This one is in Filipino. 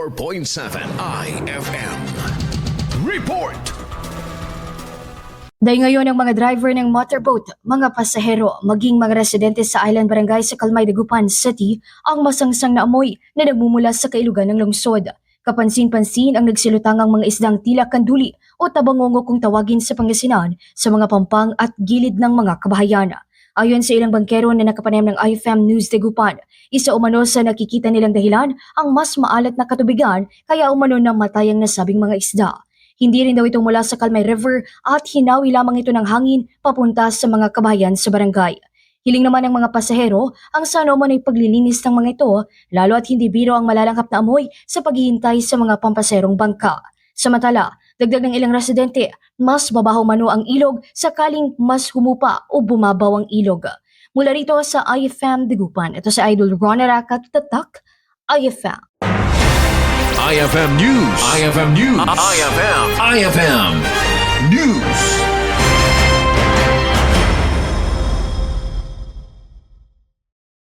4.7 IFM. Report! Dahil ngayon ang mga driver ng motorboat, mga pasahero, maging mga residente sa Island Barangay sa Kalmay, Dagupan City ang masangsang na amoy na nagmumula sa Kailugan ng lungsod. Kapansin-pansin ang nagsilutangang mga isdang tila kanduli o tabangongo kung tawagin sa Pangasinan sa mga pampang at gilid ng mga kabahayan. Ayon sa ilang bangkero na nakapanayam ng IFM News Dagupan, isa umano sa nakikita nilang dahilan ang mas maalat na katubigan kaya umano namatay ang nasabing mga isda. Hindi rin daw ito mula sa Kalmay River at hinawi lamang ito ng hangin papunta sa mga kabahayan sa barangay. Hiling naman ng mga pasahero ang sana umano ay paglilinis ng mga ito, lalo at hindi biro ang malalanghap na amoy sa paghihintay sa mga pampaserong bangka. Samantala, dagdag ng ilang residente, mas babaho mano ang ilog sakaling mas humupa o bumabaw ang ilog. Mula rito sa IFM Dagupan, ito si Idol Ron Aracat, Tatak, IFM. IFM News. IFM News. IFM News.